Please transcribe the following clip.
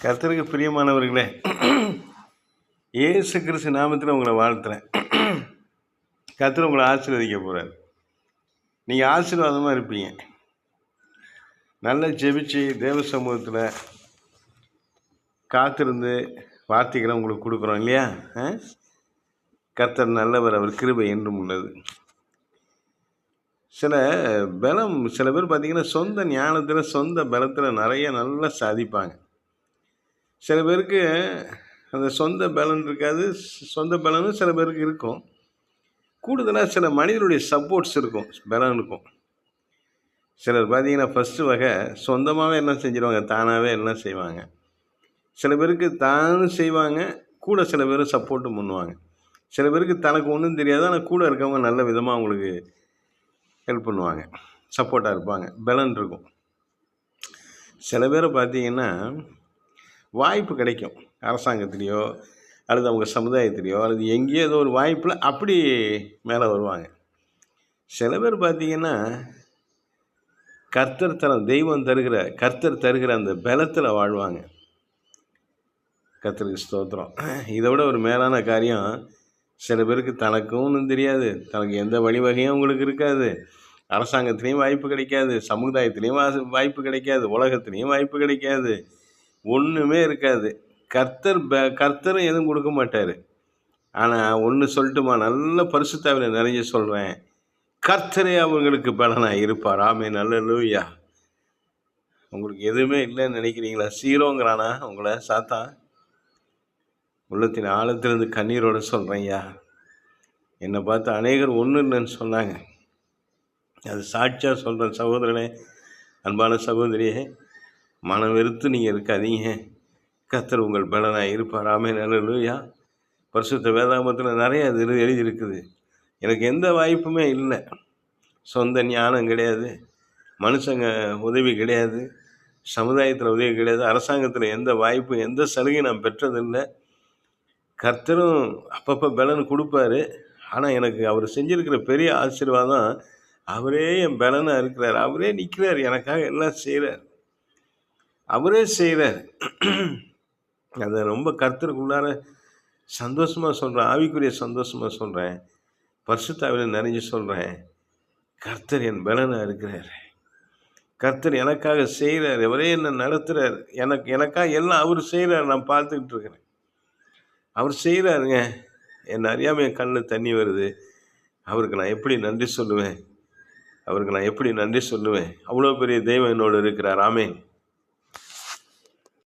கர்த்தருக்கு பிரியமானவர்களே, இயேசு கிறிஸ்து நாமத்தில் உங்களை வாழ்த்துறேன். கர்த்தர் உங்களை ஆசீர்வதிக்க போகிறார். நீங்கள் ஆசீர்வாதமாக இருப்பீங்க. நல்லா ஜெபிச்சு தேவ சமூகத்தில் காத்திருந்து வார்த்தைகளை உங்களுக்கு கொடுக்குறோம் இல்லையா? கர்த்தர் நல்லவர், அவர் கிருபை என்றும் உள்ளது. சில பேர் பார்த்திங்கன்னா சொந்த ஞானத்தில் சொந்த பலத்தில் நிறைய நல்லா சாதிப்பாங்க. சில பேருக்கு அந்த சொந்த பலன் இருக்காது. சொந்த பலனும் சில பேருக்கு இருக்கும். கூடுதலாக சில மனிதனுடைய சப்போர்ட்ஸ் இருக்கும், பலன் இருக்கும். சிலர் பார்த்திங்கன்னா ஃபஸ்ட்டு வகை சொந்தமாகவே எல்லாம் செஞ்சுருவாங்க, தானாகவே எல்லாம் செய்வாங்க. சில பேருக்கு தானும் செய்வாங்க, கூட சில பேர் சப்போர்ட்டும் பண்ணுவாங்க. சில பேருக்கு தனக்கு ஒன்றும் தெரியாது, ஆனால் கூட இருக்கவங்க நல்ல விதமாக அவங்களுக்கு ஹெல்ப் பண்ணுவாங்க, சப்போர்ட்டாக இருப்பாங்க, பலன் இருக்கும். சில பேரை பார்த்திங்கன்னா வாய்ப்பு கிடைக்கும், அரசாங்கத்துலேயோ அல்லது அவங்க சமுதாயத்துலேயோ அல்லது எங்கேயோ ஏதோ ஒரு வாய்ப்பில் அப்படி மேலே வருவாங்க. சில பேர் பார்த்திங்கன்னா கர்த்தர் தருகிற அந்த பலத்தில் வாழ்வாங்க. கர்த்தருக்கு ஸ்தோத்திரம். இதை விட ஒரு மேலான காரியம், சில பேருக்கு தனக்கும் ஒன்றும் தெரியாது, தனக்கு எந்த வழிவகையும் அவங்களுக்கு இருக்காது, அரசாங்கத்துலேயும் வாய்ப்பு கிடைக்காது, சமுதாயத்துலேயும் வாய்ப்பு கிடைக்காது, உலகத்துலேயும் வாய்ப்பு கிடைக்காது, ஒன்றுமே இருக்காது. கர்த்தரும் எதுவும் கொடுக்க மாட்டார். ஆனால் ஒன்று சொல்லட்டுமா, நல்ல பரிசுத்தாவில நிறைய சொல்கிறேன், கர்த்தரே அவங்களுக்கு பலனாக இருப்பார். ஆமென், அல்லேலூயா. உங்களுக்கு எதுவுமே இல்லைன்னு நினைக்கிறீங்களா? சீரோங்கிறானா உங்களை சாத்தான்? உள்ளத்தின் ஆழத்திலிருந்து கண்ணீரோடு சொல்கிறேன் ஐயா, என்னை பார்த்து அநேகர் ஒன்றும் இல்லைன்னு சொன்னாங்க. அது சாட்சியாக சொல்கிறேன் சகோதரனே, அன்பான சகோதரியே, மனம் வெறுத்து நீங்கள் இருக்காதீங்க. கர்த்தர் உங்கள் பலனாக இருப்பார். ஆமென், அல்லேலூயா. பரிசுத்த வேதாகமத்தில் நிறைய அது எழுதியிருக்குது. எனக்கு எந்த வாய்ப்புமே இல்லை, சொந்த ஞானம் கிடையாது, மனுஷங்க உதவி கிடையாது, சமுதாயத்தில் உதவி கிடையாது, அரசாங்கத்தில் எந்த வாய்ப்பு எந்த சலுகை நான் பெற்றதில்லை. கர்த்தரும் அப்பப்போ பலன் கொடுப்பாரு. ஆனால் எனக்கு அவர் செஞ்சுருக்கிற பெரிய ஆசீர்வாதம், அவரே என் பலனாக இருக்கிறார், அவரே நிற்கிறார், எனக்காக எல்லாம் செய்கிறார், அவரே செய்கிறார். அதை ரொம்ப கர்த்தருக்குள்ளார சந்தோஷமாக சொல்கிறேன், ஆவிக்குரிய சந்தோஷமாக சொல்கிறேன், பரிசுத்தாவில நிறைஞ்சு சொல்கிறேன். கர்த்தர் என் பலனாக இருக்கிறார், கர்த்தர் எனக்காக செய்கிறார், அவரே என்னை நடத்துகிறார், எனக்காக எல்லாம் அவர் செய்கிறார். நான் பார்த்துக்கிட்டு இருக்கிறேன், அவர் செய்கிறாருங்க. என்னை அறியாமல் என் கண்ணில் தண்ணி வருது. அவருக்கு நான் எப்படி நன்றி சொல்லுவேன்? அவ்வளோ பெரிய தெய்வம் என்னோடு இருக்கிறார். ஆமென்.